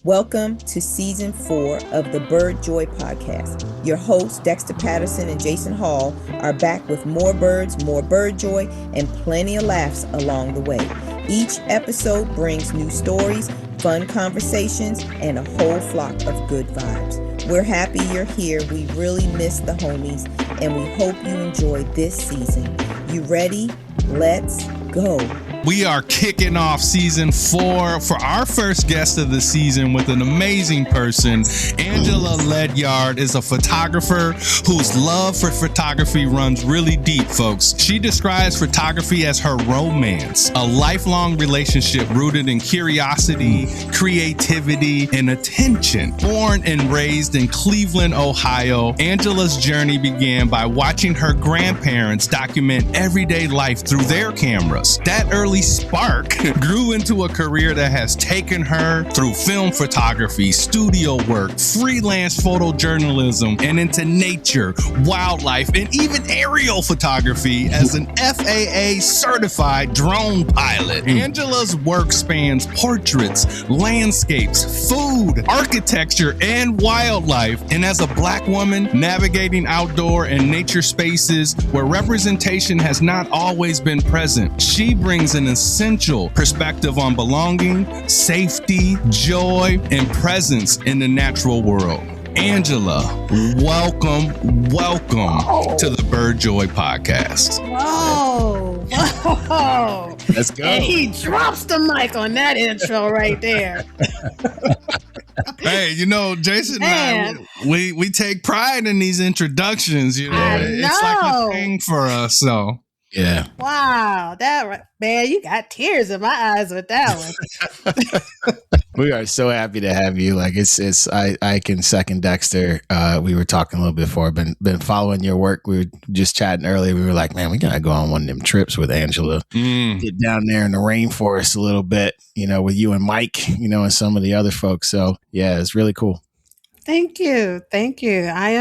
Welcome to Season 4 of the Bird Joy Podcast. Your hosts, Dexter, Patterson, and Jason Hall, are back with more birds, more bird joy, and plenty of laughs along the way. Each episode brings new stories, fun conversations, and a whole flock of good vibes. We're happy you're here. We really miss the homies, and we hope you enjoy this season. You ready? Let's go. We are kicking off season 4 for our first guest of the season with an amazing person. Angela Ledyard is a photographer whose love for photography runs really deep, folks. She describes photography as her romance, a lifelong relationship rooted in curiosity, creativity, and attention. Born and raised in Cleveland, Ohio, Angela's journey began by watching her grandparents document everyday life through their cameras. That early spark grew into a career that has taken her through film photography, studio work, freelance photojournalism, and into nature, wildlife, and even aerial photography as an FAA-certified drone pilot. Angela's work spans portraits, landscapes, food, architecture, and wildlife. And as a Black woman navigating outdoor and nature spaces where representation has not always been present, she brings an essential perspective on belonging, safety, joy, and presence in the natural world. Angela, welcome to the Bird Joy Podcast. Whoa. Let's go. And he drops the mic on that intro right there. Hey, Jason and I, we take pride in these introductions. It's like a thing for us. So. Yeah. Wow. Man, you got tears in my eyes with that one. We are so happy to have you. I can second Dexter. We were talking a little bit before. Been following your work. We were just chatting earlier. We were like, man, we gotta go on one of them trips with Angela. Get down there in the rainforest a little bit, with you and Mike, and some of the other folks. So yeah, it's really cool. Thank you. I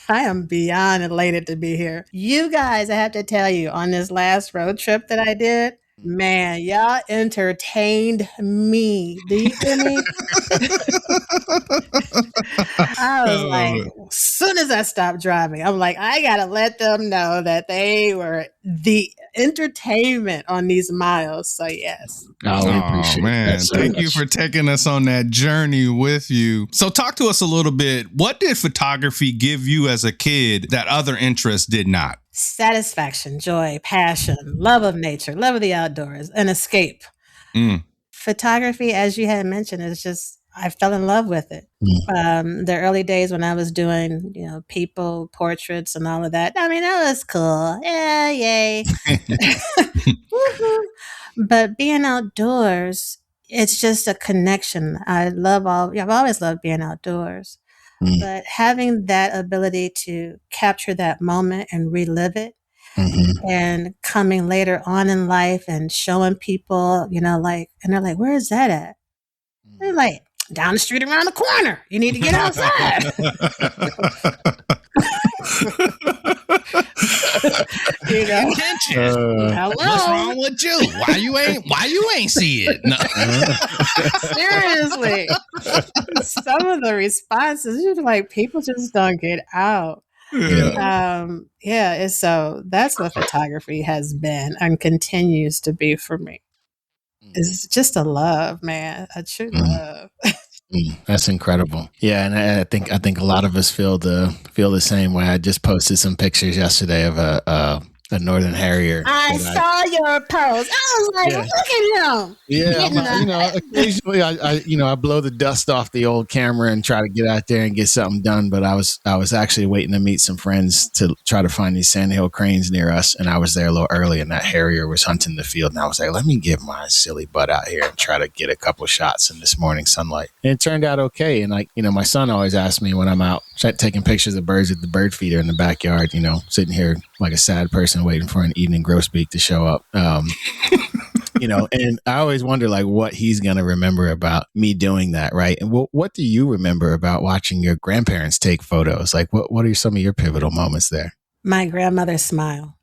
am beyond elated to be here. You guys, I have to tell you, on this last road trip that I did, man, y'all entertained me. Do you feel me? I was like, as soon as I stopped driving, I'm like, I gotta let them know that they were the entertainment on these miles. So yes. Oh man, thank you for taking us on that journey with you. So talk to us a little bit. What did photography give you as a kid that other interests did not? Satisfaction, joy, passion, love of nature, love of the outdoors, an escape. Photography, as you had mentioned, is just, I fell in love with it. The early days when I was doing, people, portraits and all of that. I mean, that was cool. Yeah, yay. But being outdoors, it's just a connection. I've always loved being outdoors. But having that ability to capture that moment and relive it, and coming later on in life and showing people, and they're like, where is that at? They're like, down the street around the corner. You need to get outside. Hello. What's wrong with you? Why you ain't see it? No. Seriously. Some of the responses, you're like, people just don't get out. So that's what photography has been and continues to be for me. It's just a love, man. A true love. That's incredible. Yeah, and I think a lot of us feel the same way. I just posted some pictures yesterday of a Northern Harrier. I saw your post. I was like, look at him. Yeah, occasionally I blow the dust off the old camera and try to get out there and get something done. But I was actually waiting to meet some friends to try to find these sandhill cranes near us, and I was there a little early, and that harrier was hunting the field, and I was like, let me get my silly butt out here and try to get a couple shots in this morning sunlight. And it turned out okay. And my son always asks me when I'm out taking pictures of birds at the bird feeder in the backyard, sitting here like a sad person waiting for an evening grosbeak to show up. And I always wonder what he's going to remember about me doing that. Right. And what do you remember about watching your grandparents take photos? What are some of your pivotal moments there? My grandmother's smile.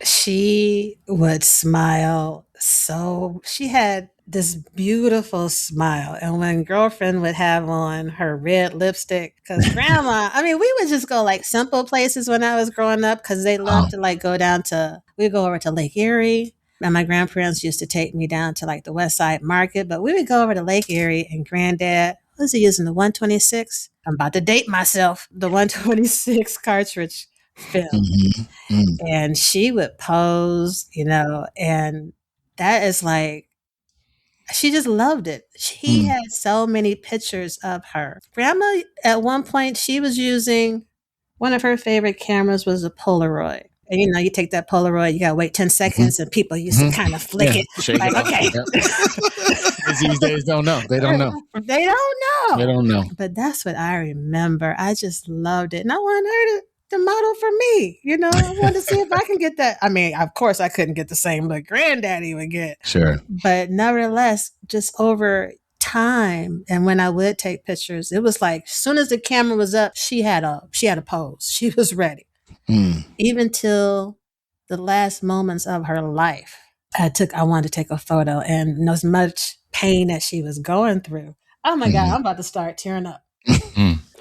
She would smile so she had this beautiful smile. And when girlfriend would have on her red lipstick, because grandma, I mean, we would just go like simple places when I was growing up because they loved to like go down to, we'd go over to Lake Erie. And my grandparents used to take me down to like the West Side Market, but we would go over to Lake Erie and granddad, was he using the 126? I'm about to date myself, the 126 cartridge film. And she would pose, and that is like, she just loved it. She had so many pictures of her. Grandma, at one point, she was using, one of her favorite cameras was a Polaroid. And you take that Polaroid, you gotta wait 10 seconds, and people used to kind of flick it. Like, it okay. These days don't know. They don't know. They don't know. They don't know. But that's what I remember. I just loved it. And I wanted her to model for me. I wanted to see if I can get that. I mean, of course I couldn't get the same look granddaddy would get. Sure. But nevertheless, just over time, and when I would take pictures, it was like as soon as the camera was up, she had a pose. She was ready. Even till the last moments of her life, I wanted to take a photo, and as much pain that she was going through. Oh my God, I'm about to start tearing up.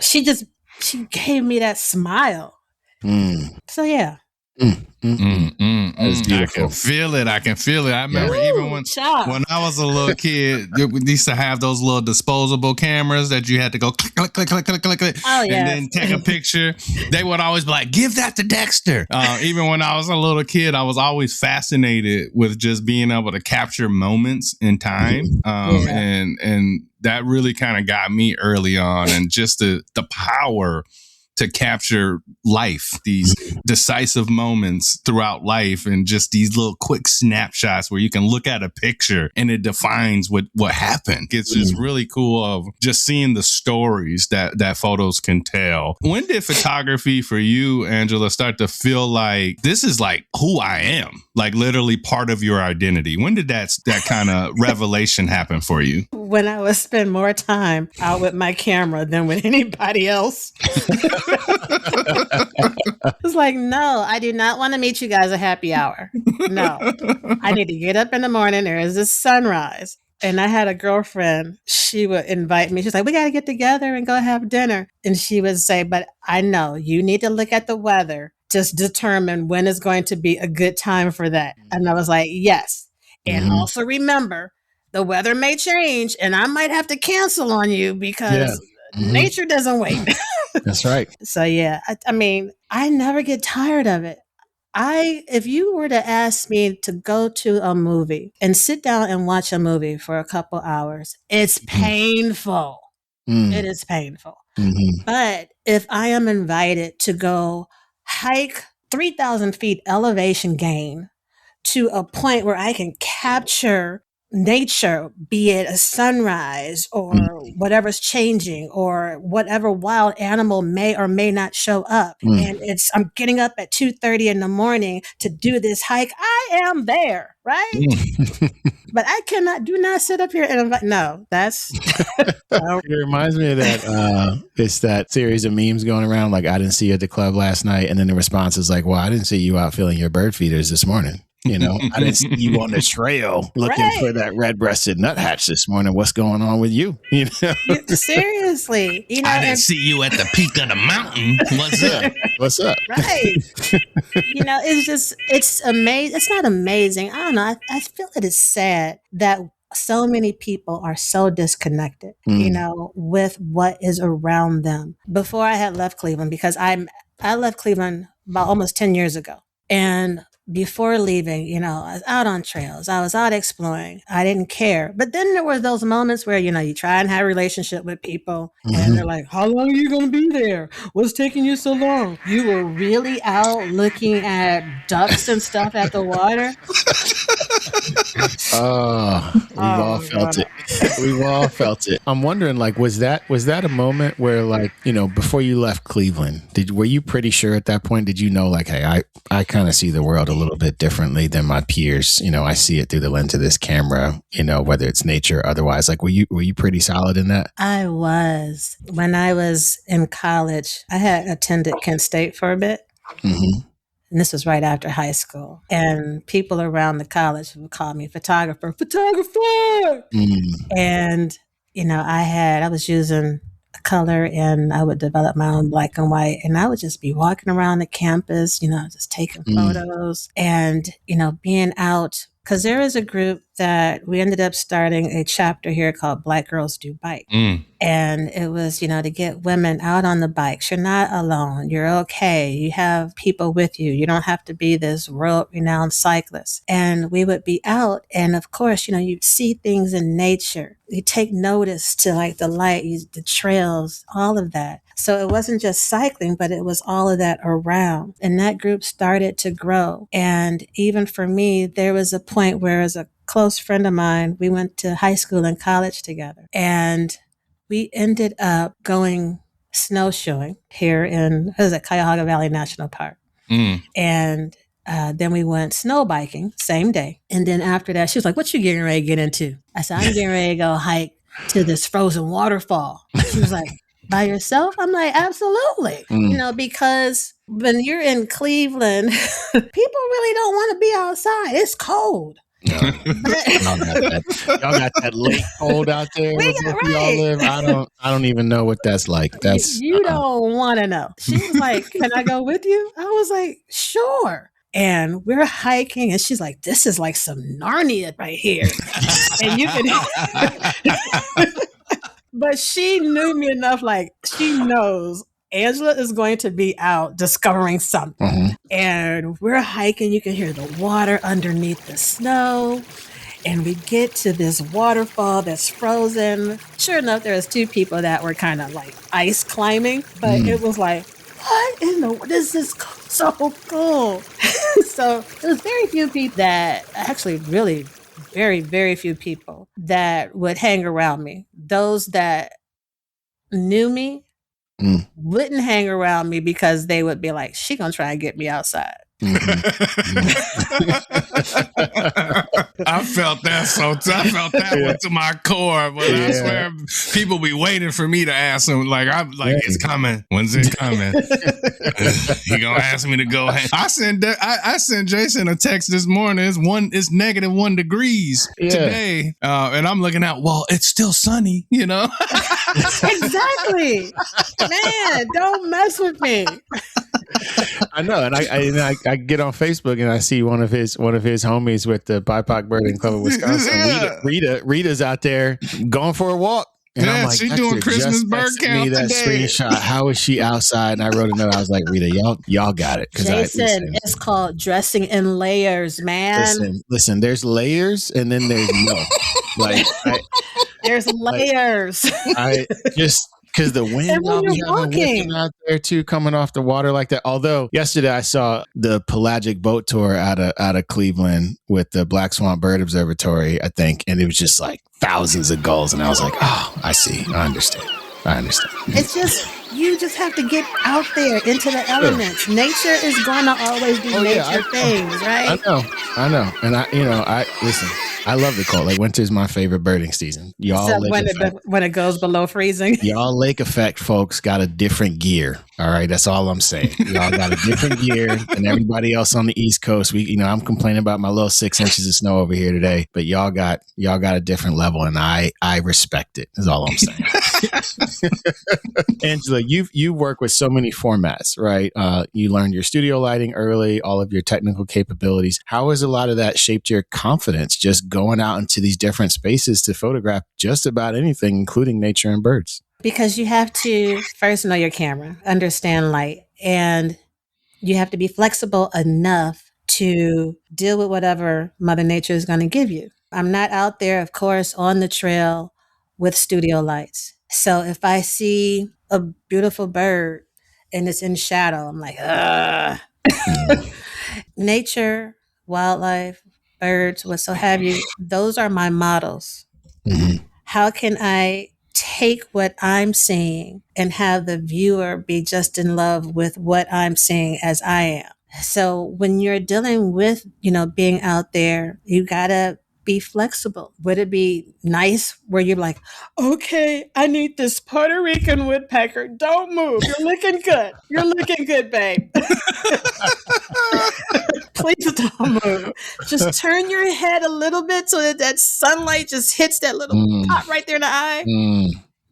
She gave me that smile. So yeah. That's beautiful. I can feel it. I remember even when I was a little kid, we used to have those little disposable cameras that you had to go click, click, click, click, click, click, click, and then take a picture. They would always be like, give that to Dexter. Even when I was a little kid, I was always fascinated with just being able to capture moments in time. And that really kind of got me early on, and just the power to capture life, these decisive moments throughout life, and just these little quick snapshots where you can look at a picture and it defines what happened. It's just really cool of just seeing the stories that photos can tell. When did photography for you, Angela, start to feel like this is like who I am, like literally part of your identity? When did that kind of revelation happen for you? When I would spend more time out with my camera than with anybody else. It's like, no, I do not want to meet you guys at happy hour. No, I need to get up in the morning. There is this sunrise. And I had a girlfriend, she would invite me. She's like, we got to get together and go have dinner. And she would say, but I know you need to look at the weather, just determine when is going to be a good time for that. And I was like, yes. And also remember, the weather may change and I might have to cancel on you because nature doesn't wait. That's right. So yeah, I mean, I never get tired of it. If you were to ask me to go to a movie and sit down and watch a movie for a couple hours, it's painful. It is painful. But if I am invited to go hike 3,000 feet elevation gain to a point where I can capture nature, be it a sunrise or whatever's changing or whatever wild animal may or may not show up. And I'm getting up at 2:30 in the morning to do this hike. I am there, right? But I do not sit up here and invite. No, that's. It reminds me of that. It's that series of memes going around. Like, I didn't see you at the club last night. And then the response is like, well, I didn't see you out filling your bird feeders this morning. I didn't see you on the trail looking for that red-breasted nuthatch this morning. What's going on with you? Seriously. I didn't see you at the peak of the mountain. What's up? What's up? Right. It's amazing. It's not amazing. I don't know. I feel it is sad that so many people are so disconnected, with what is around them. Before I had left Cleveland, because I left Cleveland about almost 10 years ago. And before leaving, I was out on trails. I was out exploring. I didn't care. But then there were those moments where, you try and have a relationship with people and they're like, how long are you going to be there? What's taking you so long? You were really out looking at ducks and stuff at the water? We've all felt it. We've all felt it. I'm wondering, like, was that a moment where, like, before you left Cleveland, were you pretty sure at that point? Did you know, like, hey, I kind of see the world a little bit differently than my peers. I see it through the lens of this camera, whether it's nature or otherwise. Like, were you pretty solid in that? I was. When I was in college, I had attended Kent State for a bit. And this was right after high school. And people around the college would call me photographer. And, I was using color and I would develop my own black and white. And I would just be walking around the campus, just taking photos and, being out. Because there is a group that we ended up starting a chapter here called Black Girls Do Bike. And it was, to get women out on the bikes. You're not alone. You're okay. You have people with you. You don't have to be this world-renowned cyclist. And we would be out. And of course, you see things in nature. You take notice to like the light, the trails, all of that. So it wasn't just cycling, but it was all of that around. And that group started to grow. And even for me, there was a point where, as a close friend of mine, we went to high school and college together. And we ended up going snowshoeing here in Cuyahoga Valley National Park. And then we went snow biking, same day. And then after that, she was like, what you getting ready to get into? I said, I'm getting ready to go hike to this frozen waterfall. She was like, by yourself? I'm like, absolutely. Because when you're in Cleveland, people really don't want to be outside. It's cold. No. Y'all got that lake cold out there. Y'all live. I don't even know what that's like. That's you don't want to know. She was like, "Can I go with you?" I was like, "Sure." And we're hiking, and she's like, "This is like some Narnia right here," and you can. But she knew me enough, like she knows Angela is going to be out discovering something. And we're hiking. You can hear the water underneath the snow. And we get to this waterfall that's frozen. Sure enough, there was 2 people that were kind of like ice climbing. But it was like, what in the, this is so cool. So there's very few people that actually really very, very few people that would hang around me. Those that knew me wouldn't hang around me because they would be like, she gonna try and get me outside. I felt that one to my core, but I swear people be waiting for me to ask them. Like it's coming. When's it coming? He gonna ask me to go. I sent Jason a text this morning. It's -1 degrees today, and I'm looking out. Well, it's still sunny, Exactly, man. Don't mess with me. I know, and I get on Facebook and I see one of his homies with the BIPOC Birding Club of Wisconsin. Rita's out there going for a walk. And I'm like, she's doing Christmas bird count that today. Screenshot. How is she outside? And I wrote a note. I was like, Rita, y'all got it. Jason, it's called dressing in layers, man. Listen. There's layers, and then there's there's layers. I just. Because the wind, I'll be having out there too, coming off the water like that. Although yesterday I saw the pelagic boat tour out of Cleveland with the Black Swamp Bird Observatory, I think, and it was just like thousands of gulls, and I was like, oh, I see, I understand. It's just you just have to get out there into the elements. Nature is going to always do things, right? I know, and I listen. I love the cold. Like winter's my favorite birding season. Y'all when it goes below freezing. Y'all lake effect folks got a different gear. All right, that's all I'm saying. Y'all got a different gear than everybody else on the East Coast. I'm complaining about my little 6 inches of snow over here today, but y'all got a different level, and I respect it. Is all I'm saying. Angela, you work with so many formats, right? You learned your studio lighting early, all of your technical capabilities. How has a lot of that shaped your confidence just going out into these different spaces to photograph just about anything, including nature and birds? Because you have to first know your camera, understand light, and you have to be flexible enough to deal with whatever Mother Nature is going to give you. I'm not out there, of course, on the trail with studio lights. So if I see a beautiful bird and it's in shadow, I'm like, ugh. Nature, wildlife, birds, what so have you, those are my models. Mm-hmm. How can I take what I'm seeing and have the viewer be just in love with what I'm seeing as I am? So when you're dealing with, being out there, you gotta be flexible? Would it be nice where you're like, okay, I need this Puerto Rican woodpecker. Don't move. You're looking good. You're looking good, babe. Please don't move. Just turn your head a little bit so that sunlight just hits that little pop right there in the eye.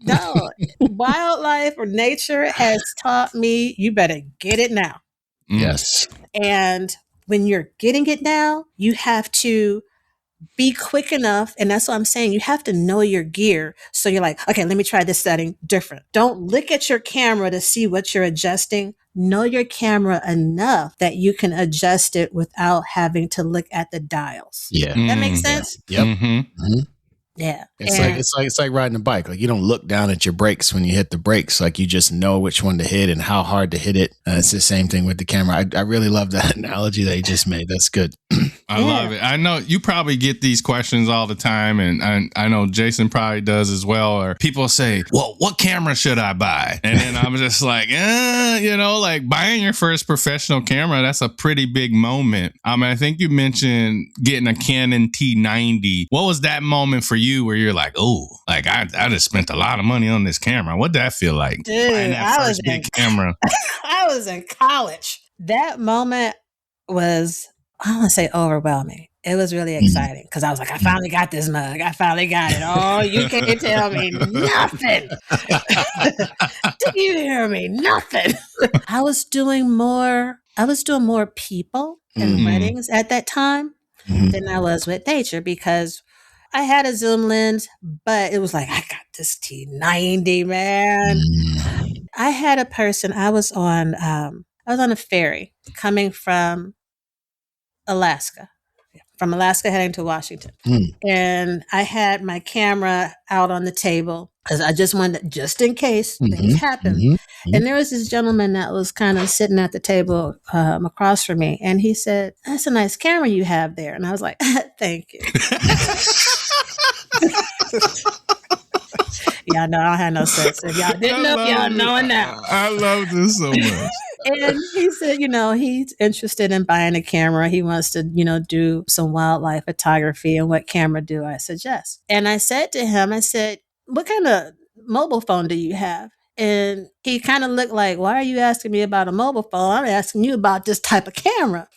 No, wildlife or nature has taught me you better get it now. Yes. And when you're getting it now, you have to be quick enough. And that's what I'm saying. You have to know your gear. So you're like, okay, let me try this setting different. Don't look at your camera to see what you're adjusting. Know your camera enough that you can adjust it without having to look at the dials. Yeah. That makes sense? Yeah. Yep. Mm-hmm. Yeah. It's like riding a bike. Like you don't look down at your brakes when you hit the brakes. Like you just know which one to hit and how hard to hit it. It's the same thing with the camera. I really love that analogy that you just made. That's good. I love it. I know you probably get these questions all the time, and I know Jason probably does as well. Or people say, well, what camera should I buy? And then I'm just like, like buying your first professional camera, that's a pretty big moment. I think you mentioned getting a Canon T90. What was that moment for you where you're like, oh, like I just spent a lot of money on this camera? What'd that feel like? Dude, buying that first big camera. I was in college. That moment was, I don't want to say overwhelming. It was really exciting because I was like, I finally got this mug. I finally got it. Oh, you can't tell me nothing. Did you hear me? Nothing. I was doing more people and weddings at that time than I was with nature because I had a zoom lens, but it was like, I got this T90, man. I had a person, I was on a ferry coming from Alaska heading to Washington. And I had my camera out on the table because I just wanted, just in case things happen. And there was this gentleman that was kind of sitting at the table across from me. And he said, that's a nice camera you have there. And I was like, thank you. Y'all know I don't have no sense. If y'all didn't know, y'all knowing now. I love this so much. And he said, he's interested in buying a camera. He wants to, do some wildlife photography. And what camera do I suggest? And I said to him, what kind of mobile phone do you have? And he kind of looked like, why are you asking me about a mobile phone? I'm asking you about this type of camera.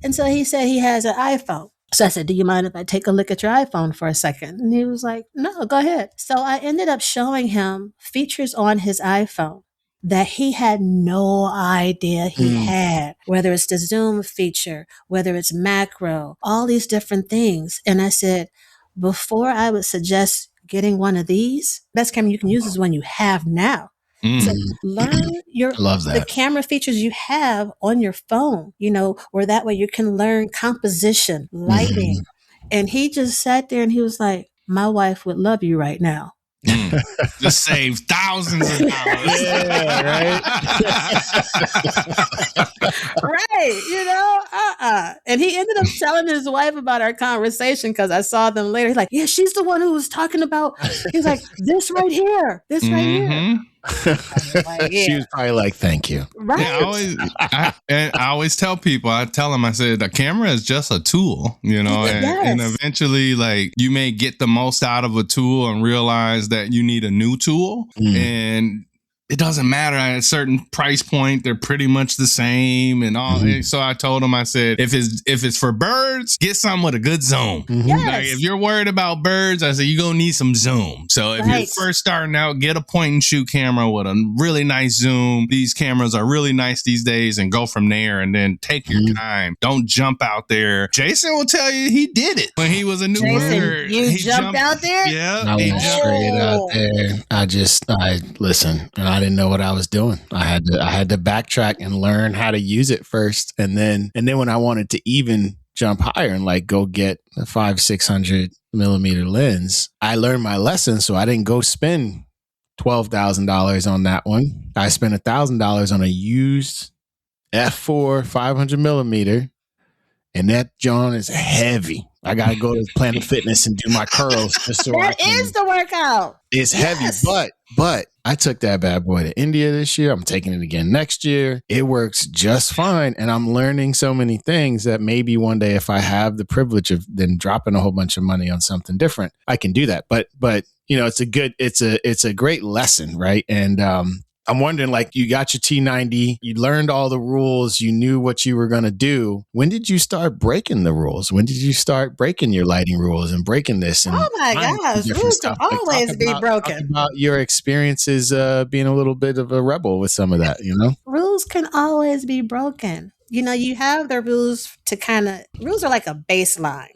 And so he said he has an iPhone. So I said, do you mind if I take a look at your iPhone for a second? And he was like, no, go ahead. So I ended up showing him features on his iPhone that he had no idea he had, whether it's the zoom feature, whether it's macro, all these different things. And I said, before I would suggest getting one of these, best camera you can use is one you have now. So learn the camera features you have on your phone, where that way you can learn composition, lighting. And he just sat there and he was like, my wife would love you right now. Just save thousands of dollars. Yeah, right. And he ended up telling his wife about our conversation because I saw them later. He's like, yeah, she's the one who was talking about, he's like, this right here. Like, she was probably like, thank you. Right. Yeah, I always tell people, I said, the camera is just a tool, and eventually like you may get the most out of a tool and realize that you need a new tool. And it doesn't matter at a certain price point, they're pretty much the same and all. So I told him, I said, if it's for birds, get something with a good zoom. Like if you're worried about birds, I said, you're gonna need some zoom. So if you're first starting out, get a point and shoot camera with a really nice zoom. These cameras are really nice these days, and go from there, and then take your time. Don't jump out there. Jason will tell you he did it when he was a new bird. You jumped out there? Yeah. I went straight out there. I listen. I didn't know what I was doing. I had to backtrack and learn how to use it first. And then when I wanted to even jump higher and like go get a 500-600 millimeter lens, I learned my lesson. So I didn't go spend $12,000 on that one. I spent $1,000 on a used f4 500 millimeter. and that John is heavy. I got to go to Planet Fitness and do my curls just so That is the workout. It's heavy, but I took that bad boy to India this year. I'm taking it again next year. It works just fine. And I'm learning so many things that maybe one day, if I have the privilege of then dropping a whole bunch of money on something different, I can do that. But it's a great lesson, right? And I'm wondering, like, you got your T90, you learned all the rules, you knew what you were going to do. When did you start breaking the rules? When did you start breaking your lighting rules and breaking this? And oh my gosh, rules can always be broken. Talk about your experiences being a little bit of a rebel with some of that, Rules can always be broken. You have the rules rules are like a baseline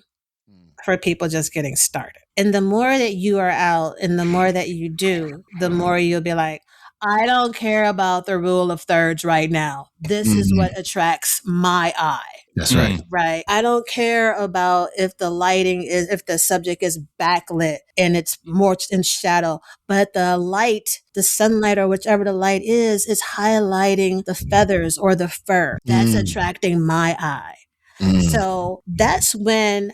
for people just getting started. And the more that you are out and the more that you do, the more you'll be like, I don't care about the rule of thirds right now. This is what attracts my eye. That's right. Right. I don't care about if the subject is backlit and it's more in shadow, but the sunlight or whichever the light is highlighting the feathers or the fur. That's attracting my eye. So that's when,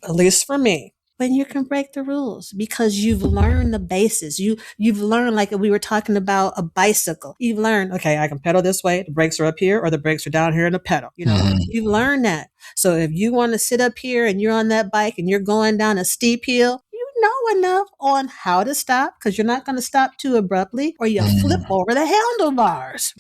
at least for me, when you can break the rules because you've learned the basis. You've learned, like we were talking about a bicycle. You've learned, okay, I can pedal this way. The brakes are up here or the brakes are down here in the pedal. You've learned that. So if you want to sit up here and you're on that bike and you're going down a steep hill, you know enough on how to stop because you're not going to stop too abruptly or you flip over the handlebars.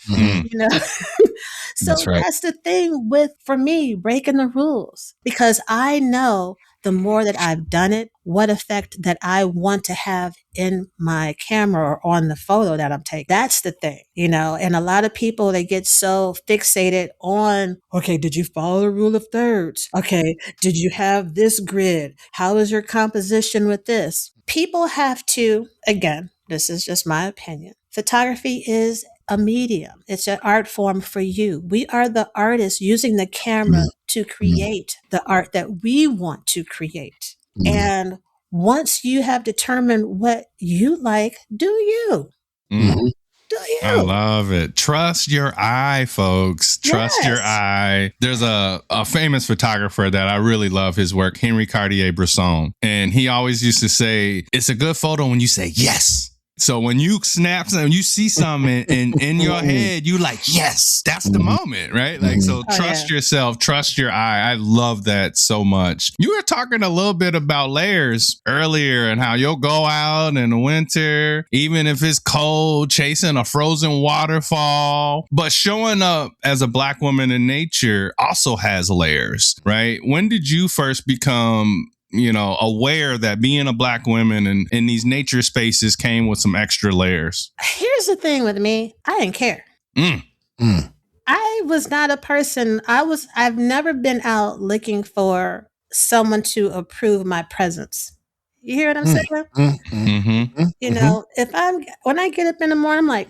So that's the thing for me, breaking the rules, because I know the more that I've done it, what effect that I want to have in my camera or on the photo that I'm taking. That's the thing, and a lot of people, they get so fixated on, okay, did you follow the rule of thirds? Okay, did you have this grid? How is your composition with this? People have to, again, this is just my opinion. Photography is a medium. It's an art form for you. We are the artists using the camera to create the art that we want to create. And once you have determined what you like, do you. Do you. I love it. Trust your eye, folks. Trust your eye. There's a famous photographer that I really love his work, Henry Cartier-Bresson. And he always used to say, it's a good photo when you say yes. So when you snap something, you see something in your head, you like, yes, that's the moment, right? Like, so trust yourself, trust your eye. I love that so much. You were talking a little bit about layers earlier and how you'll go out in the winter, even if it's cold, chasing a frozen waterfall, but showing up as a Black woman in nature also has layers, right? When did you first become aware that being a Black woman in these nature spaces came with some extra layers? Here's the thing with me. I didn't care. I was not a person. I've never been out looking for someone to approve my presence. You hear what I'm saying? When I get up in the morning, I'm like,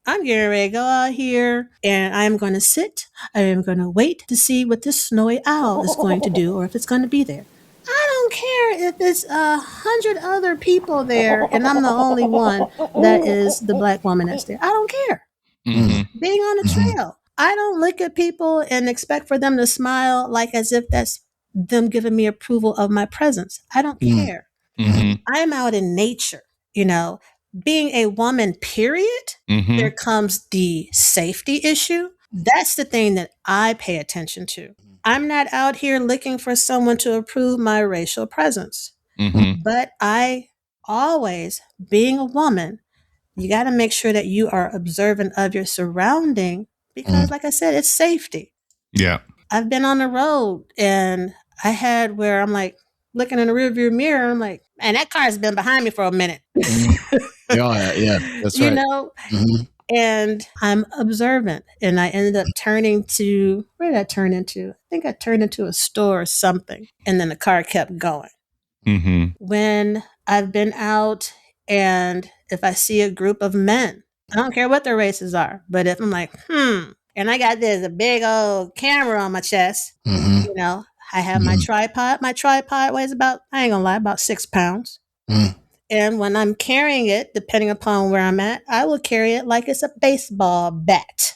I'm getting ready to go out here and I'm going to sit. I am going to wait to see what this snowy owl is going to do or if it's going to be there. I don't care if it's 100 other people there and I'm the only one that is the Black woman that's there. I don't care. Being on the trail, I don't look at people and expect for them to smile like as if that's them giving me approval of my presence. I don't care. I'm out in nature, being a woman, period. There comes the safety issue. That's the thing that I pay attention to. I'm not out here looking for someone to approve my racial presence. But I always, being a woman, you got to make sure that you are observant of your surrounding because, like I said, it's safety. Yeah. I've been on the road and I had where I'm like looking in the rearview mirror. I'm like, man, that car's been behind me for a minute. That's right. And I'm observant. And I ended up turning to, where did I turn into? I think I turned into a store or something. And then the car kept going. When I've been out and if I see a group of men, I don't care what their races are, but if I'm like, and I got a big old camera on my chest, I have my tripod. My tripod weighs about 6 pounds. And when I'm carrying it, depending upon where I'm at, I will carry it like it's a baseball bat.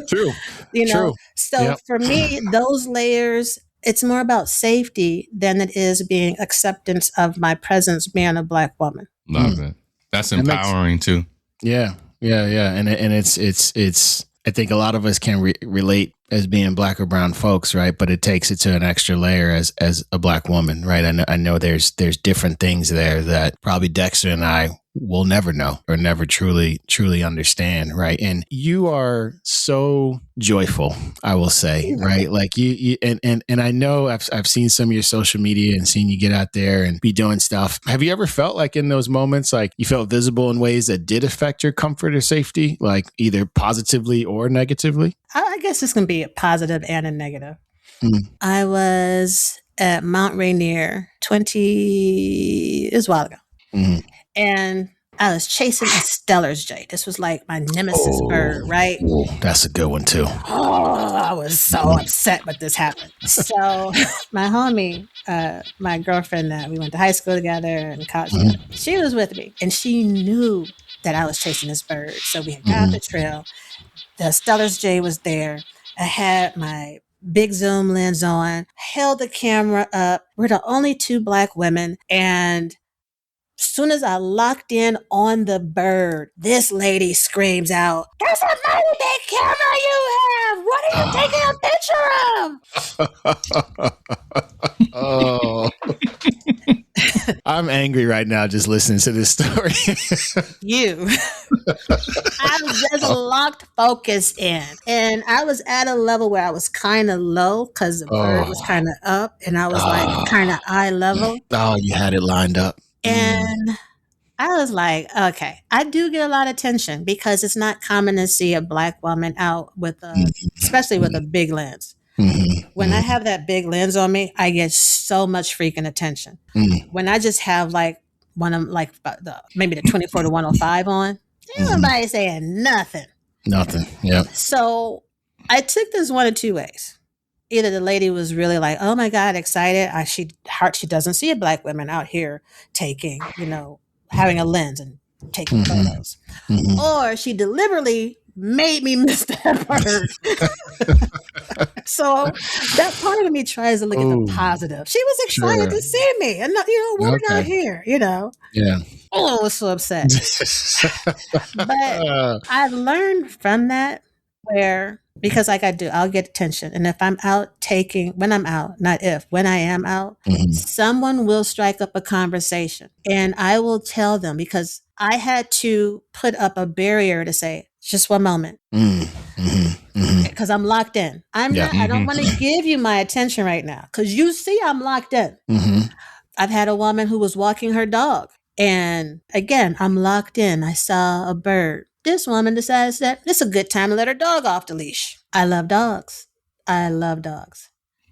True. You know, True. so Yep. for me, those layers, it's more about safety than it is being acceptance of my presence being a Black woman. Love it. That's That makes- empowering too. Yeah. And it's I think a lot of us can relate as being Black or brown folks, right? But it takes it to an extra layer as a Black woman, right? I know there's different things there that probably Dexter and I will never know or never truly understand, right? And you are so joyful, I will say, right? Like you and I know I've seen some of your social media and seen you get out there and be doing stuff. Have you ever felt like in those moments, like you felt visible in ways that did affect your comfort or safety, like either positively or negatively? I guess this can be a positive and a negative. I was at Mount Rainier it was a while ago. And I was chasing a Stellar's Jay. This was like my nemesis bird, right? Oh, that's a good one too. Oh, I was so upset when this happened. So my homie, my girlfriend that we went to high school together and college together, she was with me. And she knew that I was chasing this bird. So we had got out the trail. The Stellar's Jay was there. I had my big zoom lens on, held the camera up. We're the only two Black women. And as soon as I locked in on the bird, this lady screams out, "That's a mighty big camera you have! What are you taking a picture of?" Oh. I'm angry right now just listening to this story. I was just locked focus in. And I was at a level where I was kind of low because the bird was kind of up. And I was like kind of eye level. Oh, you had it lined up. And I was like, okay, I do get a lot of attention because it's not common to see a Black woman out with especially with a big lens. When I have that big lens on me, I get so much freaking attention. When I just have like one of like maybe the 24 to 105 on, nobody saying nothing. Nothing. Yep. So I took this one of two ways. Either the lady was really like, "Oh my God, excited. She doesn't see a Black woman out here taking, having a lens and taking photos," or she deliberately made me miss that bird. So that part of me tries to look at the positive. She was excited to see me and working out here, Yeah. Oh, I was so upset. But I've learned from that because like I'll get attention. And if I'm out when I am out, someone will strike up a conversation and I will tell them because I had to put up a barrier to say, just one moment. Because I'm locked in. I don't want to give you my attention right now because you see I'm locked in. I've had a woman who was walking her dog. And again, I'm locked in. I saw a bird. This woman decides that it's a good time to let her dog off the leash. I love dogs.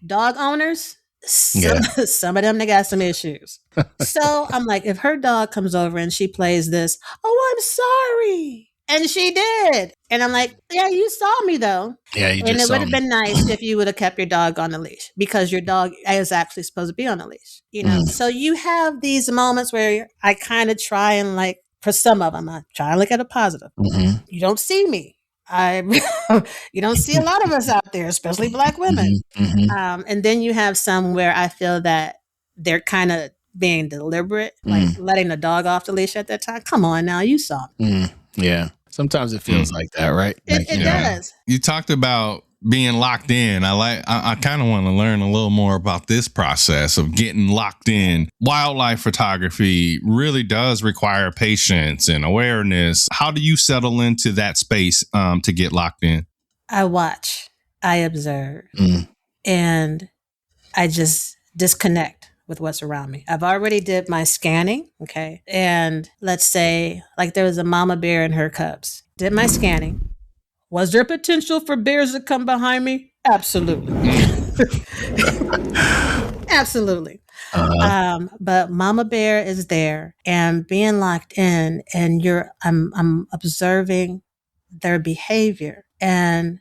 Dog owners, some of them, they got some issues. So I'm like, if her dog comes over and she plays this, "Oh, I'm sorry." And she did. And I'm like, yeah, you saw me though. Yeah, you just And it saw would have been nice if you would have kept your dog on the leash because your dog is actually supposed to be on the leash. So you have these moments where I kind of try and like, for some of them, I try to look at a positive. You don't see me. You don't see a lot of us out there, especially Black women. And then you have some where I feel that they're kind of being deliberate, like letting the dog off the leash at that time. Come on now, you saw me. Yeah. Sometimes it feels like that, right? It does. You talked about being locked in. I kind of want to learn a little more about this process of getting locked in. Wildlife photography really does require patience and awareness. How do you settle into that space to get locked in? I watch, I observe, and I just disconnect with what's around me. I've already did my scanning, okay? And let's say, like there was a mama bear and her cubs. Did my scanning. Was there potential for bears to come behind me? Absolutely. Absolutely. But mama bear is there and being locked in and I'm observing their behavior. And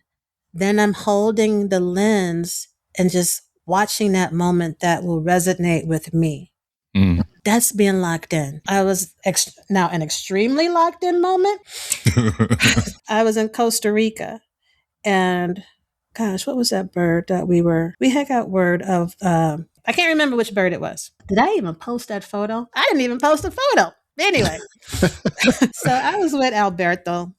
then I'm holding the lens and just watching that moment that will resonate with me. That's being locked in. I was now an extremely locked in moment. I was in Costa Rica, and gosh, what was that bird that we had got word of? I can't remember which bird it was. Did I even post that photo? I didn't even post a photo. Anyway, so I was with Alberto,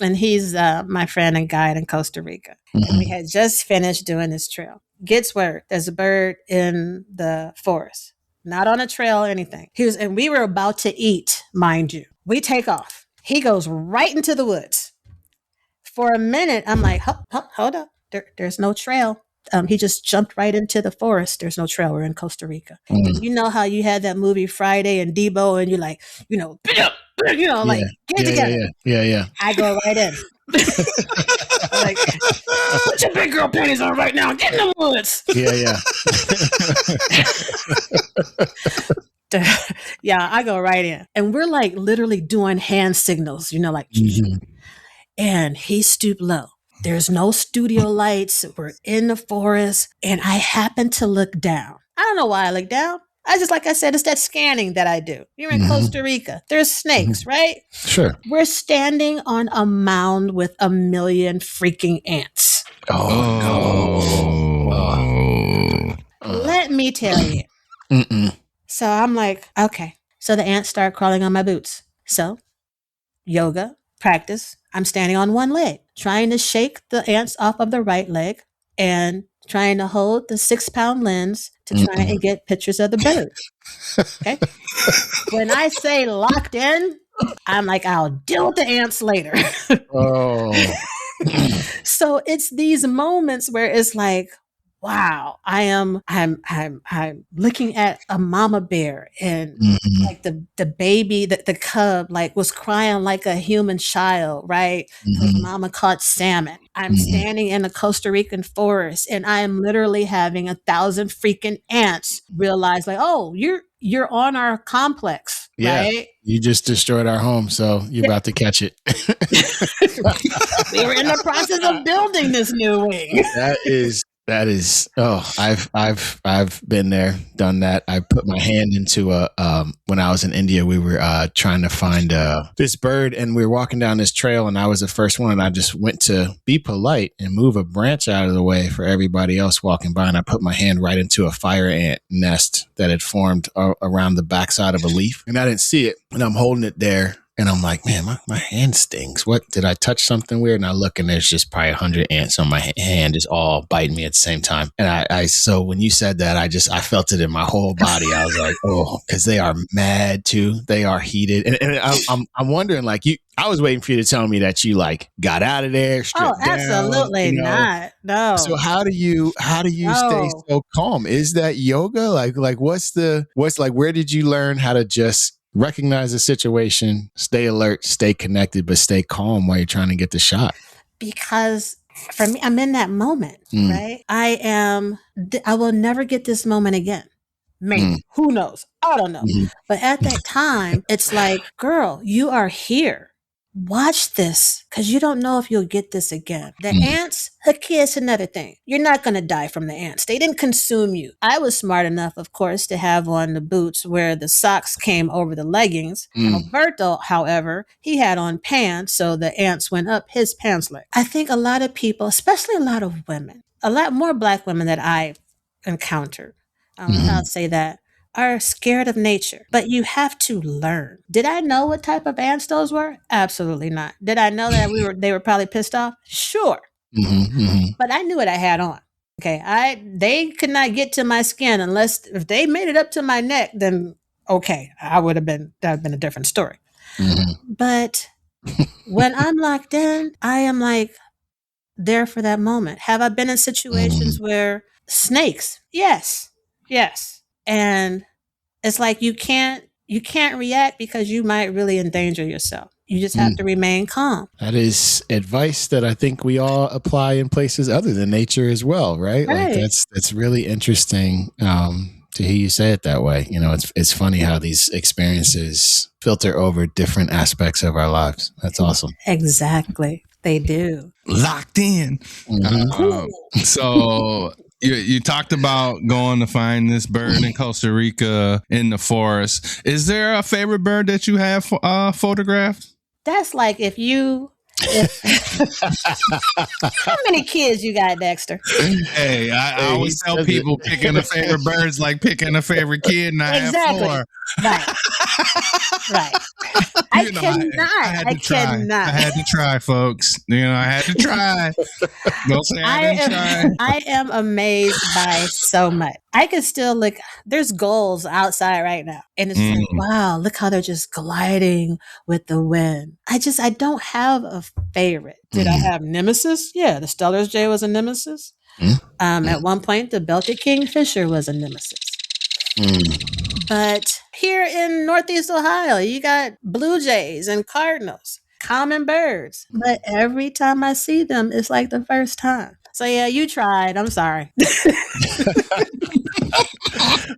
and he's my friend and guide in Costa Rica. And we had just finished doing this trail. Gets word there's a bird in the forest, not on a trail or anything. And we were about to eat, mind you. We take off. He goes right into the woods. For a minute, I'm like, hold up. There's no trail. He just jumped right into the forest. There's no trail. We're in Costa Rica. And you know how you had that movie Friday and Debo, and you're like, like, get together. Yeah. I go right in. I'm like, put your big girl panties on right now. Get in the woods. Yeah. Yeah, I go right in. And we're like literally doing hand signals, like, and he stooped low. There's no studio lights. We're in the forest. And I happen to look down. I don't know why I look down. Like I said, it's that scanning that I do. You're in Costa Rica. There's snakes, right? Sure. We're standing on a mound with 1 million freaking ants. Oh, no. Let me tell you. So I'm like, okay. So the ants start crawling on my boots. So yoga, practice. I'm standing on one leg, trying to shake the ants off of the right leg and trying to hold the 6-pound lens to try and get pictures of the bird. Okay. When I say locked in, I'm like, I'll deal with the ants later. So it's these moments where it's like, wow, I'm looking at a mama bear, and like the baby, the cub, like was crying like a human child, right? Like mama caught salmon. I'm standing in the Costa Rican forest, and I am literally having 1,000 freaking ants realize, like, oh, you're on our complex, right? You just destroyed our home, so you're about to catch it. We were in the process of building this new wing. That is. I've been there, done that. I put my hand into when I was in India, we were trying to find this bird, and we were walking down this trail, and I was the first one, and I just went to be polite and move a branch out of the way for everybody else walking by, and I put my hand right into a fire ant nest that had formed around the backside of a leaf, and I didn't see it, and I'm holding it there. And I'm like, man, my hand stings. What, did I touch something weird? And I look, and there's just probably 100 ants on my hand, is all biting me at the same time. And so when you said that, I felt it in my whole body. I was like, oh, because they are mad too. They are heated. And I'm wondering, like, I was waiting for you to tell me that you like got out of there. Oh, absolutely down, not. No. So how do you stay so calm? Is that yoga? Like what's where did you learn how to just recognize the situation, stay alert, stay connected, but stay calm while you're trying to get the shot? Because for me, I'm in that moment, right? I will never get this moment again. Maybe. Who knows? I don't know. But at that time, it's like, girl, you are here. Watch this, because you don't know if you'll get this again. The ants, here's another thing. You're not going to die from the ants. They didn't consume you. I was smart enough, of course, to have on the boots where the socks came over the leggings. Alberto, however, he had on pants, so the ants went up his pants leg. I think a lot of people, especially a lot of women, a lot more Black women that I've encountered, I'll say that, are scared of nature, but you have to learn. Did I know what type of ants those were? Absolutely not. Did I know that they were probably pissed off? Sure. But I knew what I had on. Okay. They could not get to my skin unless if they made it up to my neck, then okay, that would have been a different story. But when I'm locked in, I am like there for that moment. Have I been in situations where snakes? Yes. And it's like you can't react because you might really endanger yourself. You just have to remain calm. That is advice that I think we all apply in places other than nature as well, right? Like that's really interesting to hear you say it that way. You know, it's funny how these experiences filter over different aspects of our lives. That's awesome. Exactly. They do. Locked in. So You talked about going to find this bird in Costa Rica in the forest. Is there a favorite bird that you have photographed? That's like how many kids you got, Dexter? Hey, I always tell people picking a favorite bird's like picking a favorite kid, and I have 4. Right. I cannot. I had to try, folks. I had to try. Don't say I didn't try. I am amazed by so much. I can still look. There's gulls outside right now, and it's like, wow, look how they're just gliding with the wind. I don't have a favorite. Did I have nemesis? Yeah, the Stellar's jay was a nemesis. At one point, the belted kingfisher was a nemesis. But here in Northeast Ohio, you got blue jays and cardinals, common birds. But every time I see them, it's like the first time. So yeah, you tried. I'm sorry.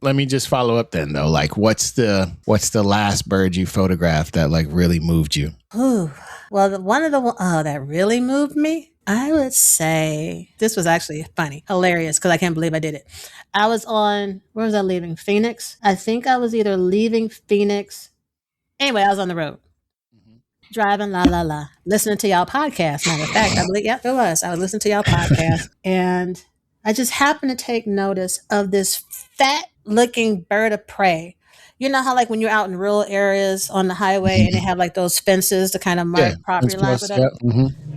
Let me just follow up then, though. Like, what's the last bird you photographed that like really moved you? Ooh, well, that really moved me, I would say this was actually funny, hilarious, because I can't believe I did it. I was where was I leaving? Phoenix. I think I was either leaving Phoenix. Anyway, I was on the road. Driving, listening to y'all podcast. Matter of fact, I believe, it was. I was listening to y'all podcast, and I just happened to take notice of this fat-looking bird of prey. You know how, like, when you're out in rural areas on the highway and they have like those fences to kind of mark property lines, whatever.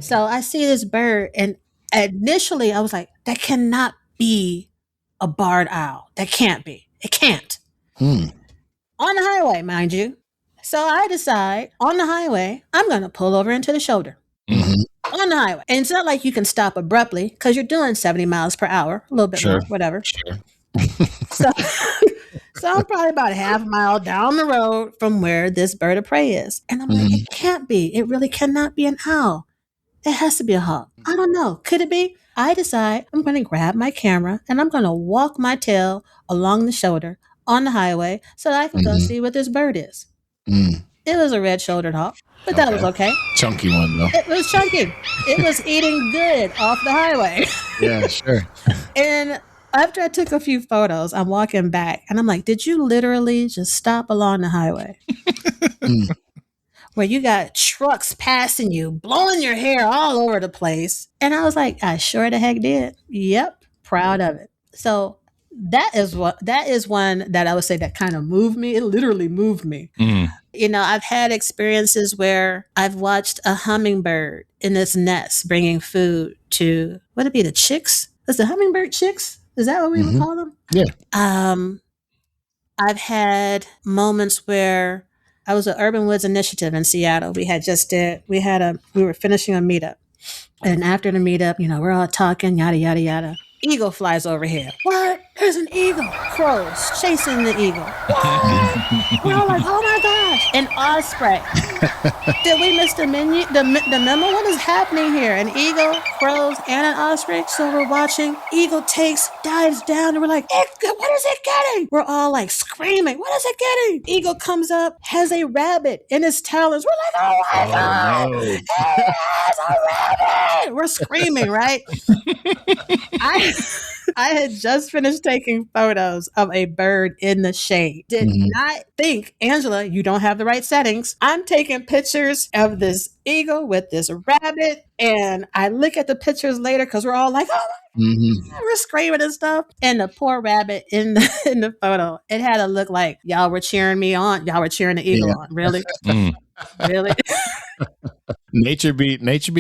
So I see this bird, and initially I was like, that cannot be a barred owl. That can't be. It can't. On the highway, mind you. So I decide on the highway, I'm going to pull over into the shoulder. On the highway. And it's not like you can stop abruptly because you're doing 70 miles per hour, a little bit more, whatever. So I'm probably about a half mile down the road from where this bird of prey is. And I'm like, it can't be. It really cannot be an owl. It has to be a hawk. I don't know. Could it be? I decide I'm going to grab my camera and I'm going to walk my tail along the shoulder on the highway so that I can go see what this bird is. It was a red-shouldered hawk, but that was okay. Chunky one, though. It was chunky. It was eating good off the highway. Yeah, sure. And after I took a few photos, I'm walking back, and I'm like, did you literally just stop along the highway? Where you got trucks passing you, blowing your hair all over the place. And I was like, I sure the heck did. Yep, proud of it. So that is one that I would say that kind of moved me. It literally moved me. I've had experiences where I've watched a hummingbird in its nest bringing food to, would it be the chicks? Is the hummingbird chicks? Is that what we would call them? Yeah. I've had moments where I was at Urban Woods Initiative in Seattle. We were finishing a meetup. And after the meetup, we're all talking, yada, yada, yada. Eagle flies overhead. What? There's an eagle. Crows chasing the eagle. What? We're all like, oh my gosh. An osprey. Did we miss the memo? What is happening here? An eagle, crows, and an osprey. So we're watching. Eagle dives down, and we're like, what is it getting? We're all like screaming, what is it getting? Eagle comes up, has a rabbit in his talons. We're like, oh my God. No. It has a rabbit. We're screaming, right? I had just finished taking photos of a bird in the shade. Did not think, Angela, you don't have the right settings. I'm taking pictures of this eagle with this rabbit, and I look at the pictures later because we're all like, oh, we're screaming and stuff. And the poor rabbit in the photo, it had to look like y'all were cheering me on. Y'all were cheering the eagle on. Really? Really? Nature be nature.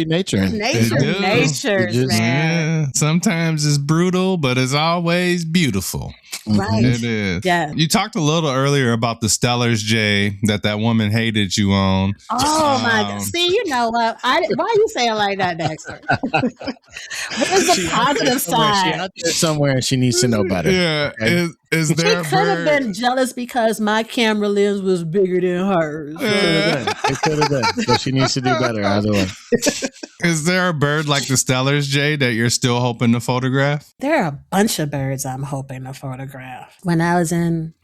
Natures, man. Yeah. Sometimes it's brutal, but it's always beautiful. Right. It is. Yeah. You talked a little earlier about the Stellar's jay that woman hated you on. Oh my God. See, you know what? Why are you saying like that, Dexter? Where's the positive side? She's out there somewhere and she needs to know better. Yeah. Okay? Is there she could have been jealous because my camera lens was bigger than hers. It could have been. So she needs to do better either way. Is there a bird like the Stellar's jay that you're still hoping to photograph? There are a bunch of birds I'm hoping to photograph. When I was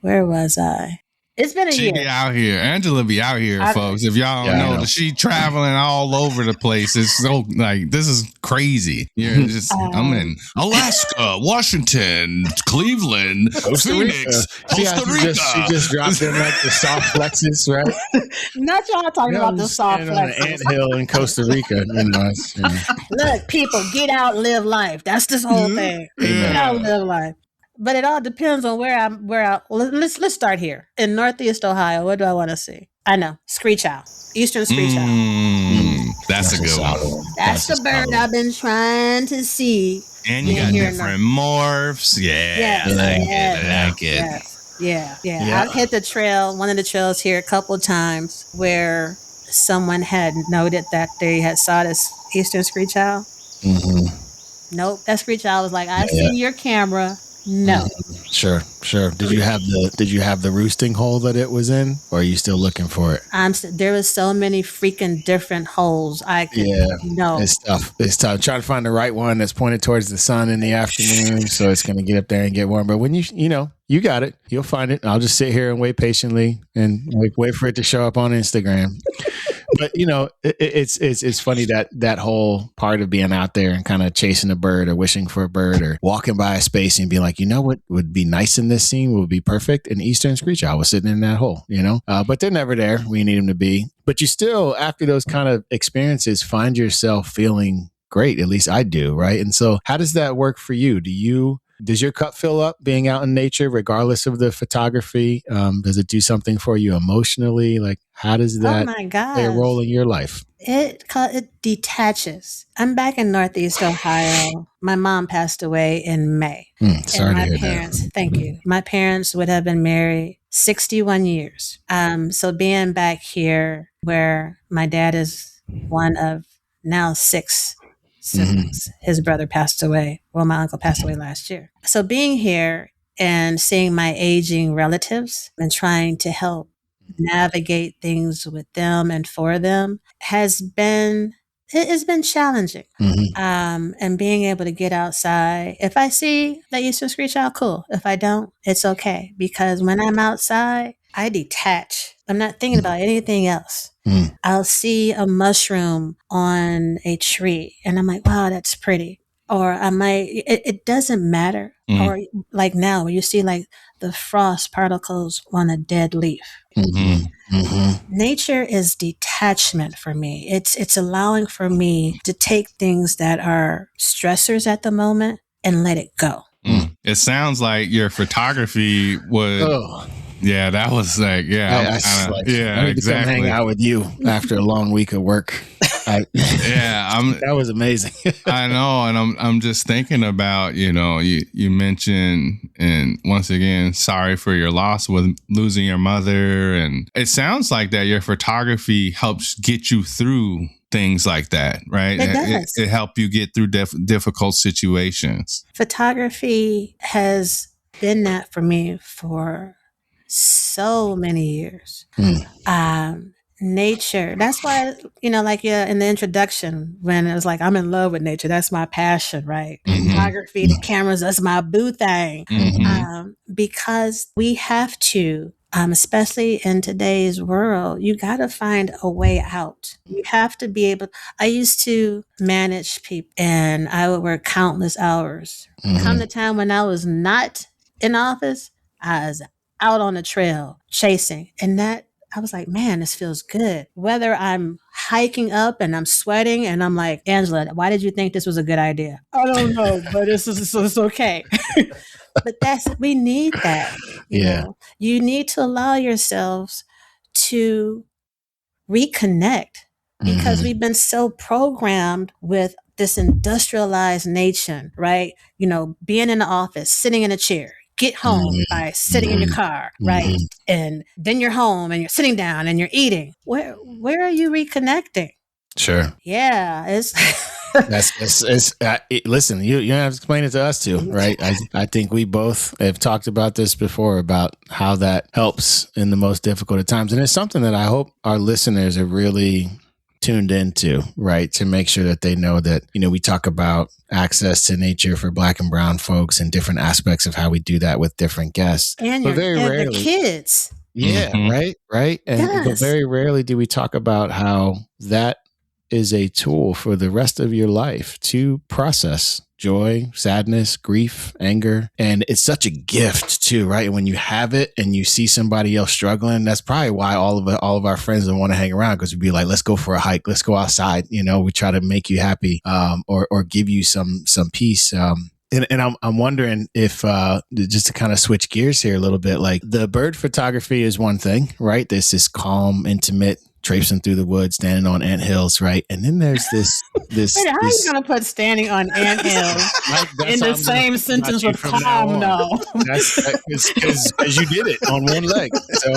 where was I? It's been a She year. be out here. Angela be out here, folks. If y'all don't know, she traveling all over the place. It's so like, this is crazy. You're just, I'm in Alaska, Washington, Cleveland, Phoenix, Costa Rica. She just dropped in like the soft flexes, right? Not y'all talking about the soft flexes. On an anthill in Costa Rica. Look, people, get out, live life. That's this whole thing. Get out, live life. But it all depends on where I'm. Let's start here in Northeast Ohio. What do I want to see? I know screech owl, eastern screech owl. That's a good one. That's the bird I've been trying to see. And you got different morphs. Yeah, I like it. Yeah. I've hit the trail, one of the trails here a couple of times where someone had noted that they had saw this eastern screech owl. Nope, that screech owl was like, I see your camera. No. Sure. Did you have the roosting hole that it was in, or are you still looking for it? There was so many freaking different holes. It's tough. I'm trying to find the right one that's pointed towards the sun in the afternoon, so it's going to get up there and get warm. But when you got it, you'll find it. I'll just sit here and wait patiently and wait for it to show up on Instagram. But it's funny that whole part of being out there and kind of chasing a bird or wishing for a bird or walking by a space and being like, what would be nice in this scene, would be perfect. An eastern screech owl was sitting in that hole, but they're never there when you need them to be. But you still, after those kind of experiences, find yourself feeling great. At least I do, right? And so, how does that work for you? Does your cup fill up being out in nature, regardless of the photography? Does it do something for you emotionally? Like, how does that play a role in your life? It detaches. I'm back in Northeast Ohio. My mom passed away in May. Sorry to hear parents, that. Thank you. My parents would have been married 61 years. So being back here where my dad is one of now 6 siblings. His brother passed away. Well, my uncle passed away last year. So being here and seeing my aging relatives and trying to help navigate things with them and for them has been challenging. And being able to get outside. If I see the eastern screech owl, cool. If I don't, it's okay. Because when I'm outside, I detach. I'm not thinking about anything else. I'll see a mushroom on a tree and I'm like, wow, that's pretty. Or I might, it doesn't matter. Or like now where you see like the frost particles on a dead leaf. Nature is detachment for me. It's allowing for me to take things that are stressors at the moment and let it go. It sounds like your photography was... Yeah, that was like, I need to come hang out with you after a long week of work. That was amazing. I know, and I'm just thinking about, you mentioned, and once again, sorry for your loss with losing your mother, and it sounds like that your photography helps get you through things like that, right? It does. It helped you get through difficult situations. Photography has been that for me for so many years. Nature. That's why, in the introduction, when it was like, I'm in love with nature. That's my passion, right? Photography, the cameras, that's my boo thing. Because we have to, especially in today's world, you got to find a way out. You have to be able, I used to manage people and I would work countless hours. Come the time when I was not in office, I was out on the trail chasing. And that, I was like, man, this feels good. Whether I'm hiking up and I'm sweating and I'm like, Angela, why did you think this was a good idea? I don't know, but it's okay. But we need that. You know? You need to allow yourselves to reconnect because we've been so programmed with this industrialized nation, right? Being in the office, sitting in a chair. Get home by sitting in your car, right? And then you're home and you're sitting down and you're eating. Where are you reconnecting? Sure. Yeah, listen, you don't have to explain it to us too, right? I think we both have talked about this before about how that helps in the most difficult of times, and it's something that I hope our listeners are really tuned into, right? To make sure that they know that, we talk about access to nature for Black and brown folks and different aspects of how we do that with different guests. And but very rarely, the kids. Yeah, right. And but Yes. very rarely do we talk about how that is a tool for the rest of your life to process joy, sadness, grief, anger. And it's such a gift too, right? When you have it and you see somebody else struggling, that's probably why all of our friends don't want to hang around, because we'd be like, let's go for a hike, let's go outside. You know, we try to make you happy, or give you some peace. And I'm wondering if, just to kind of switch gears here a little bit, like the bird photography is one thing, right? There's this calm, intimate, traipsing through the woods, standing on anthills, right? And then there's this. Wait, how are you going to put standing on anthills in the same sentence with calm? No, that's because you did it on one leg. So,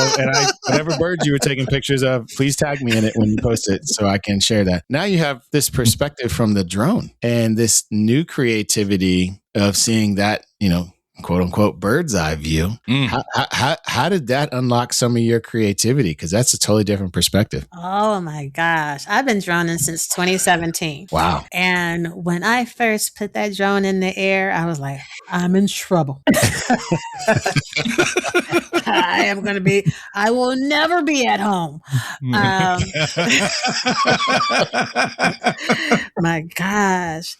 whatever birds you were taking pictures of, please tag me in it when you post it so I can share that. Now you have this perspective from the drone and this new creativity of seeing that, you know, quote unquote bird's eye view. How did that unlock some of your creativity? Because that's a totally different perspective. Oh my gosh. I've been droning since 2017. Wow. And when I first put that drone in the air, I was like, I'm in trouble. I will never be at home. My gosh.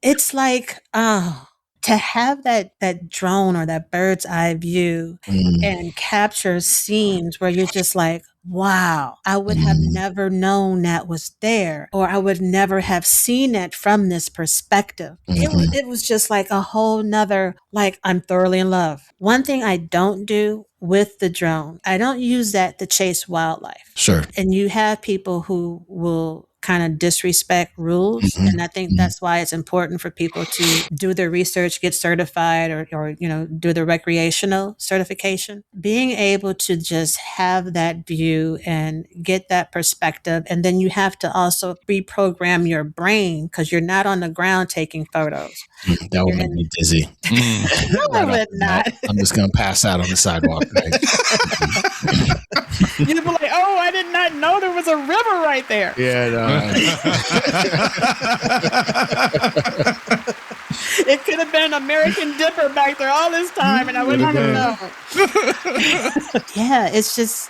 It's like, to have that drone or that bird's eye view and capture scenes where you're just like, wow, I would have never known that was there, or I would never have seen it from this perspective. It was just like a whole nother, like, I'm thoroughly in love. One thing I don't do with the drone, I don't use that to chase wildlife. Sure. And you have people who will kind of disrespect rules. And I think that's why it's important for people to do their research, get certified, or you know, do the recreational certification. Being able to just have that view and get that perspective. And then you have to also reprogram your brain, because you're not on the ground taking photos. That would make me dizzy. No, I would not. I'm just going to pass out on the sidewalk. Right? You'd be like, oh, I did not know there was a river right there. Yeah, no. It could have been an American Dipper back there all this time, and I wouldn't have known. Yeah, it's just,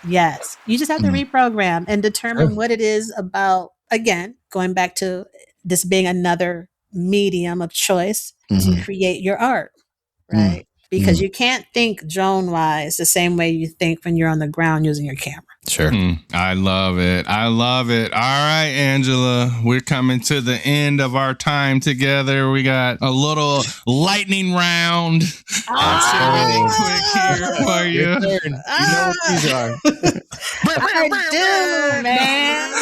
yes. You just have to reprogram and determine what it is about, again, going back to this being another medium of choice to create your art, right? Because you can't think drone-wise the same way you think when you're on the ground using your camera. Sure. I love it. I love it. All right, Angela, we're coming to the end of our time together. We got a little lightning round. Really quick here for you. You know what these are. I do, man.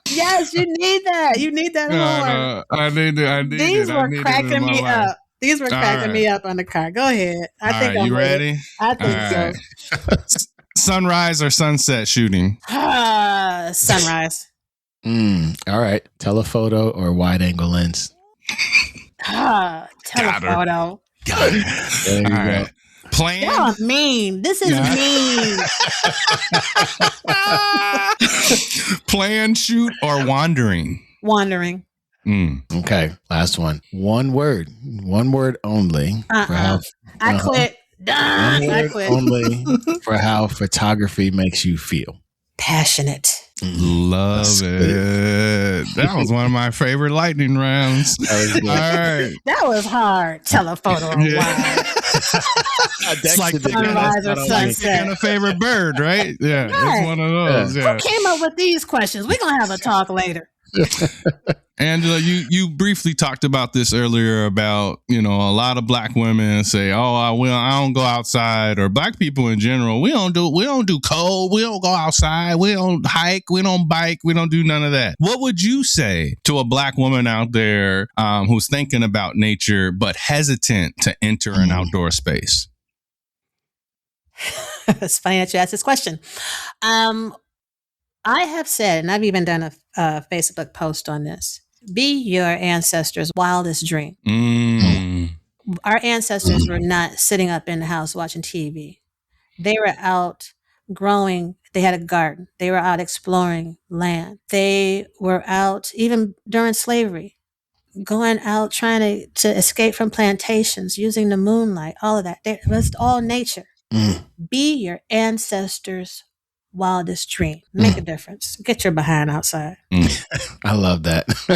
Yes, you need that. You need that horn. I need it. These were cracking me up. These were cracking me up on the car. Go ahead. I think I'm ready? I think so. Sunrise or sunset shooting? Sunrise. All right. Telephoto or wide angle lens? Telephoto. Got it. There you go. Plan? Y'all mean. This is mean. Plan, shoot, or wandering? Wandering. Okay. Last one. One word only. I quit. I quit. Only for how photography makes you feel. Passionate. Love it. That was one of my favorite lightning rounds. All right. That was hard. Telephoto. Yeah. It's like sunrise or sunset. And a favorite bird, right? Yeah. Right. It's one of those. Yeah. Who came up with these questions? We're going to have a talk later. Angela, you briefly talked about this earlier about, you know, a lot of black women say, oh, I don't go outside, or black people in general. We don't do cold. We don't go outside. We don't hike. We don't bike. We don't do none of that. What would you say to a black woman out there who's thinking about nature, but hesitant to enter an outdoor space? It's funny that you asked this question. I have said, and I've even done a Facebook post on this, be your ancestors' wildest dream. Our ancestors were not sitting up in the house watching TV. They were out growing. They had a garden. They were out exploring land. They were out, even during slavery, going out trying to escape from plantations, using the moonlight, all of that. It's all nature. Be your ancestors' wildest dream. Make a difference. Get your behind outside. I love that. I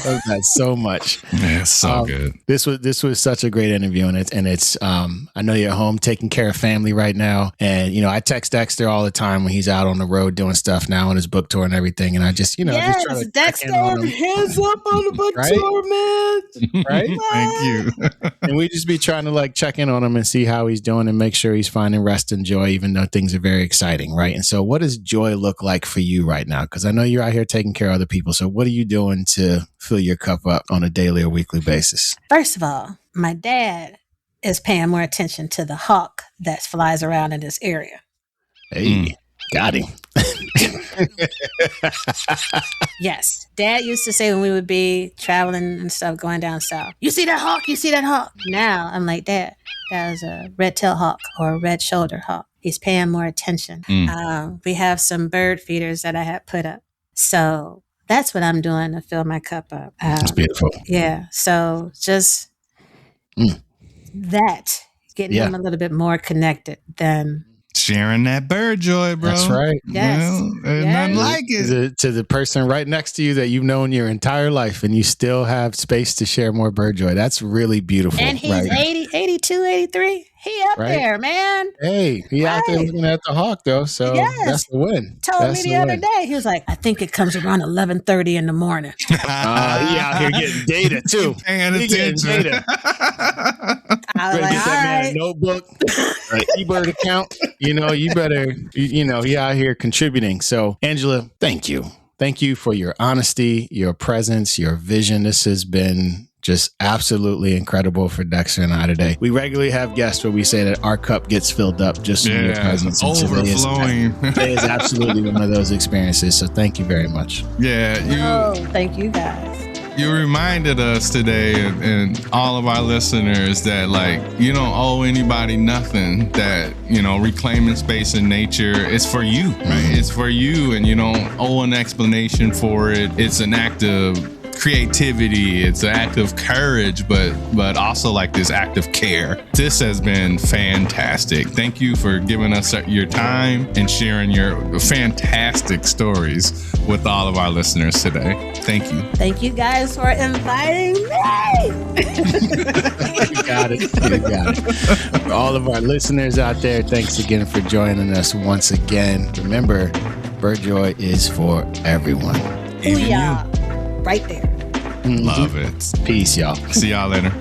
love that so much. Yeah, it's so good. This was such a great interview, and it's I know you're at home taking care of family right now, and I text Dexter all the time when he's out on the road doing stuff now on his book tour and everything, and I just just try to Dexter, hands up on the book tour, man. Right? Thank you. And we just be trying to like check in on him and see how he's doing and make sure he's finding rest and joy, even though things are very exciting, right? And so, what does joy look like for you right now? Because I know you're out here taking care of other people. So what are you doing to fill your cup up on a daily or weekly basis? First of all, my dad is paying more attention to the hawk that flies around in this area. Hey, got him. Yes. Dad used to say when we would be traveling and stuff going down south, you see that hawk? You see that hawk? Now I'm like, Dad, that was a red-tailed hawk or a red-shouldered hawk. He's paying more attention. We have some bird feeders that I had put up. So that's what I'm doing to fill my cup up. That's beautiful. Yeah. So just that, getting him a little bit more connected than sharing that bird joy, bro. That's right. Yes. Well, there's nothing like it. To the person right next to you that you've known your entire life and you still have space to share more bird joy. That's really beautiful. And he's 80, 82, 83. He up there, man. Hey, he out there looking at the hawk, though. So that's the win. Told me the other day, he was like, I think it comes around 11:30 in the morning. He out here getting data, too. Paying attention. Data. I was like, get that man a notebook, an eBird account. You better, he out here contributing. So, Angela, thank you. Thank you for your honesty, your presence, your vision. This has been just absolutely incredible for Dexter and I today. We regularly have guests where we say that our cup gets filled up just from your presence. Overflowing. Today is absolutely one of those experiences. So thank you very much. Yeah. Thank you guys. You reminded us today and all of our listeners that you don't owe anybody nothing, that, reclaiming space in nature is for you, right? It's for you, and you don't owe an explanation for it. It's an act of creativity, it's an act of courage, but also this act of care. This has been fantastic. Thank you for giving us your time and sharing your fantastic stories with all of our listeners today. Thank you. Thank you guys for inviting me. You got it. For all of our listeners out there, thanks again for joining us once again. Remember, bird joy is for everyone. Even you. Right there. Love it. Peace, y'all. See y'all later.